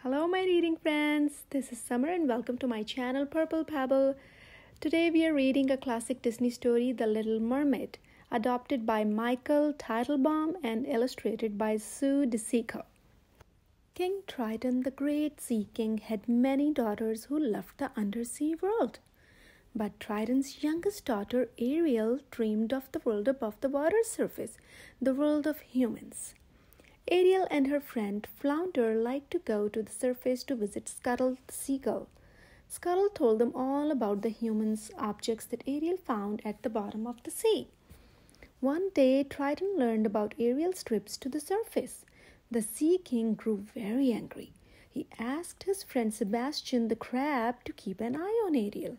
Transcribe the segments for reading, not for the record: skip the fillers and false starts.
Hello, my reading friends. This is Summer, and welcome to my channel Purple Pebble. Today, we are reading a classic Disney story, The Little Mermaid, adapted by Michael Teitelbaum and illustrated by Sue DeSico. King Triton, the great sea king, had many daughters who loved the undersea world. But Triton's youngest daughter, Ariel, dreamed of the world above the water surface, the world of humans. Ariel and her friend Flounder liked to go to the surface to visit Scuttle the seagull. Scuttle told them all about the humans' objects that Ariel found at the bottom of the sea. One day, Triton learned about Ariel's trips to the surface. The Sea King grew very angry. He asked his friend Sebastian the crab to keep an eye on Ariel.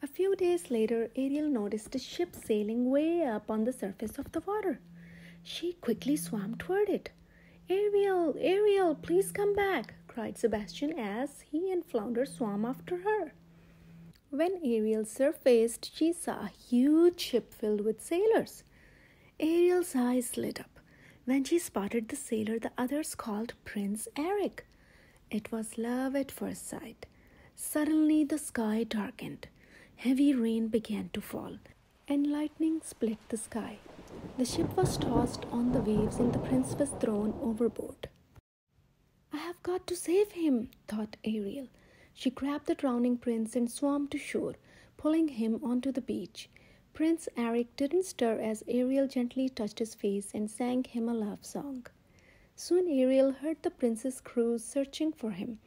A few days later, Ariel noticed a ship sailing way up on the surface of the water. She quickly swam toward it. "Ariel, Ariel, please come back," cried Sebastian as he and Flounder swam after her. When Ariel surfaced, she saw a huge ship filled with sailors. Ariel's eyes lit up. When she spotted the sailor the others called Prince Eric. It was love at first sight. Suddenly the sky darkened. Heavy rain began to fall, and lightning split the sky. The ship was tossed on the waves and the prince was thrown overboard. "I have got to save him," thought Ariel. She grabbed the drowning prince and swam to shore, pulling him onto the beach. Prince Eric didn't stir as Ariel gently touched his face and sang him a love song. Soon Ariel heard the prince's crew searching for him.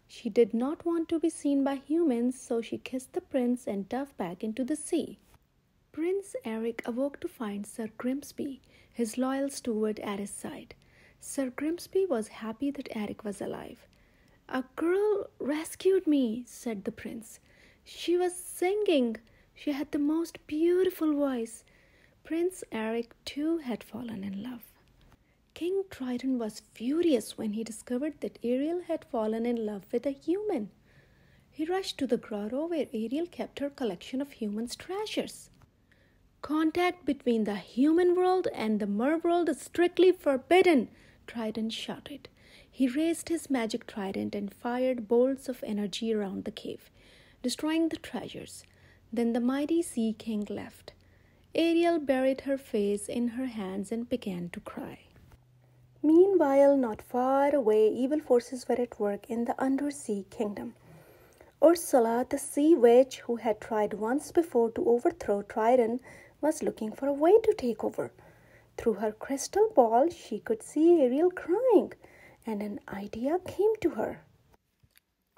She did not want to be seen by humans, so she kissed the prince and dove back into the sea. Prince Eric awoke to find Sir Grimsby, his loyal steward, at his side. Sir Grimsby was happy that Eric was alive. "A girl rescued me," said the prince. "She was singing. She had the most beautiful voice." Prince Eric, too, had fallen in love. King Triton was furious when he discovered that Ariel had fallen in love with a human. He rushed to the grotto where Ariel kept her collection of humans' treasures. "Contact between the human world and the mer world is strictly forbidden," Triton shouted. He raised his magic trident and fired bolts of energy around the cave, destroying the treasures. Then the mighty Sea King left. Ariel buried her face in her hands and began to cry. Meanwhile, not far away, evil forces were at work in the undersea kingdom. Ursula, the sea witch, who had tried once before to overthrow Triton, was looking for a way to take over. Through her crystal ball, she could see Ariel crying, and an idea came to her.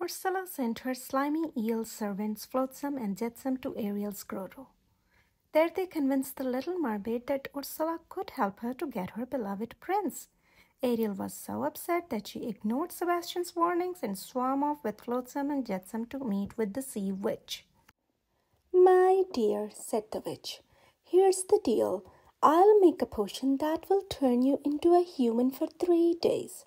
Ursula sent her slimy eel servants Flotsam and Jetsam to Ariel's grotto. There they convinced the little mermaid that Ursula could help her to get her beloved prince. Ariel was so upset that she ignored Sebastian's warnings and swam off with Flotsam and Jetsam to meet with the sea witch. "My dear," said the witch, "here's the deal. I'll make a potion that will turn you into a human for 3 days.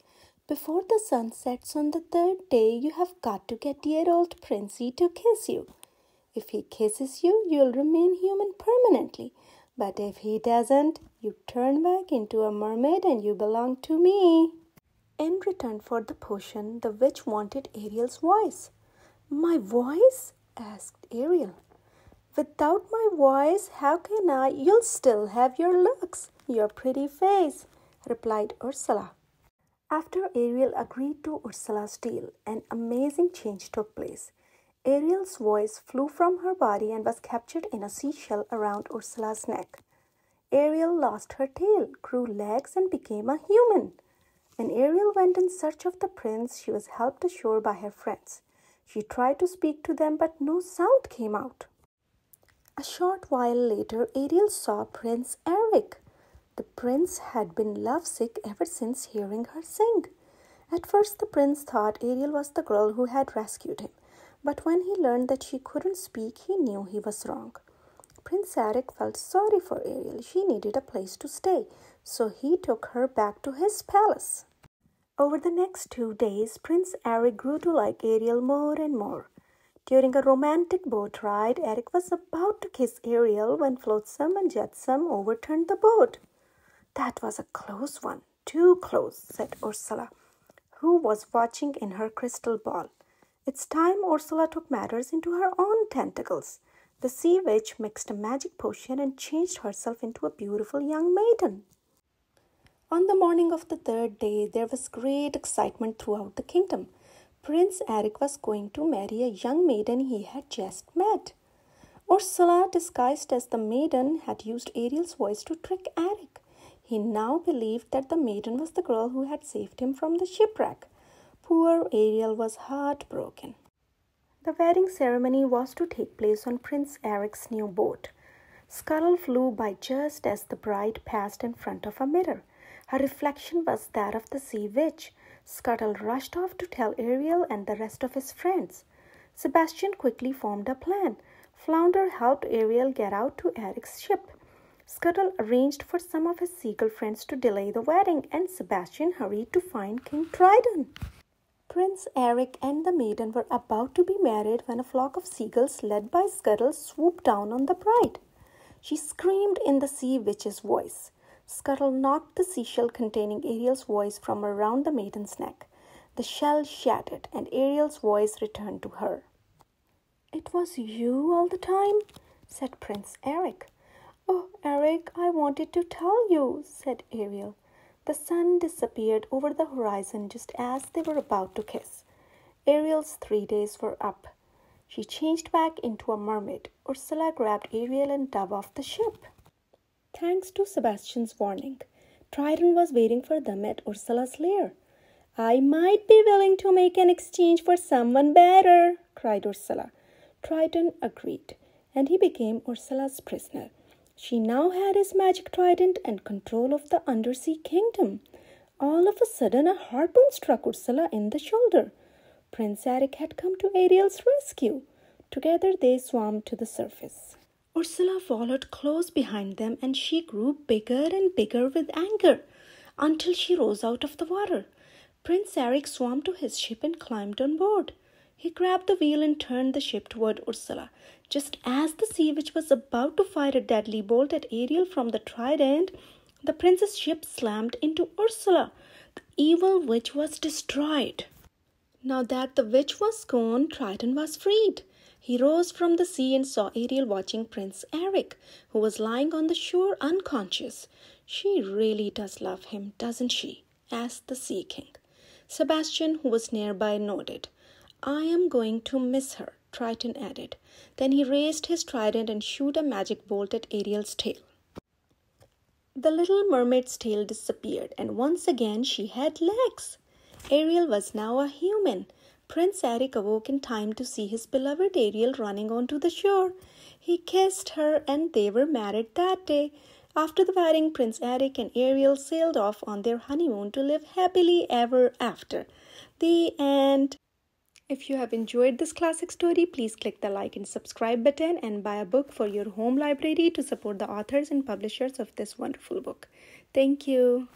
Before the sun sets on the 3rd day, you have got to get dear old Princey to kiss you. If he kisses you, you'll remain human permanently. But if he doesn't, you turn back into a mermaid and you belong to me." In return for the potion, the witch wanted Ariel's voice. "My voice?" asked Ariel. "Without my voice, how can I?" "You'll still have your looks, your pretty face," replied Ursula. After Ariel agreed to Ursula's deal, an amazing change took place. Ariel's voice flew from her body and was captured in a seashell around Ursula's neck. Ariel lost her tail, grew legs, and became a human. When Ariel went in search of the prince, she was helped ashore by her friends. She tried to speak to them, but no sound came out. A short while later, Ariel saw Prince Eric. The prince had been lovesick ever since hearing her sing. At first, the prince thought Ariel was the girl who had rescued him, but when he learned that she couldn't speak, he knew he was wrong. Prince Eric felt sorry for Ariel. She needed a place to stay, so he took her back to his palace. Over the next 2 days, Prince Eric grew to like Ariel more and more. During a romantic boat ride, Eric was about to kiss Ariel when Flotsam and Jetsam overturned the boat. "That was a close one, too close," said Ursula. who was watching in her crystal ball. It's time Ursula took matters into her own tentacles. The sea witch mixed a magic potion and changed herself into a beautiful young maiden. On the morning of the third day, there was great excitement throughout the kingdom. Prince Eric was going to marry a young maiden he had just met. Ursula, disguised as the maiden, had used Ariel's voice to trick Eric. He now believed that the maiden was the girl who had saved him from the shipwreck. Poor Ariel was heartbroken. The wedding ceremony was to take place on Prince Eric's new boat. Scuttle flew by just as the bride passed in front of a mirror. Her reflection was that of the sea witch. Scuttle rushed off to tell Ariel and the rest of his friends. Sebastian quickly formed a plan. Flounder helped Ariel get out to Eric's ship. Scuttle arranged for some of his seagull friends to delay the wedding, and Sebastian hurried to find King Triton. Prince Eric and the maiden were about to be married when a flock of seagulls led by Scuttle swooped down on the bride. She screamed in the sea witch's voice. Scuttle knocked the seashell containing Ariel's voice from around the maiden's neck. The shell shattered, and Ariel's voice returned to her. "It was you all the time?" said Prince Eric. "Oh, Eric, I wanted to tell you," said Ariel. The sun disappeared over the horizon just as they were about to kiss. Ariel's 3 days were up. She changed back into a mermaid. Ursula grabbed Ariel and dove off the ship. Thanks to Sebastian's warning, Triton was waiting for them at Ursula's lair. "I might be willing to make an exchange for someone better," cried Ursula. Triton agreed, and he became Ursula's prisoner. She now had his magic trident and control of the undersea kingdom. All of a sudden, a harpoon struck Ursula in the shoulder. Prince Eric had come to Ariel's rescue. Together they swam to the surface. Ursula followed close behind them, and she grew bigger and bigger with anger until she rose out of the water. Prince Eric swam to his ship and climbed on board. He grabbed the wheel and turned the ship toward Ursula. Just as the sea witch was about to fire a deadly bolt at Ariel from the trident, the prince's ship slammed into Ursula. The evil witch was destroyed. Now that the witch was gone, Triton was freed. He rose from the sea and saw Ariel watching Prince Eric, who was lying on the shore unconscious. "She really does love him, doesn't she?" asked the Sea King. Sebastian, who was nearby, nodded. "I am going to miss her," Triton added. Then he raised his trident and shot a magic bolt at Ariel's tail. The little mermaid's tail disappeared, and once again she had legs. Ariel was now a human. Prince Eric awoke in time to see his beloved Ariel running onto the shore. He kissed her, and they were married that day. After the wedding, Prince Eric and Ariel sailed off on their honeymoon to live happily ever after. The end. If you have enjoyed this classic story, please click the like and subscribe button and buy a book for your home library to support the authors and publishers of this wonderful book. Thank you.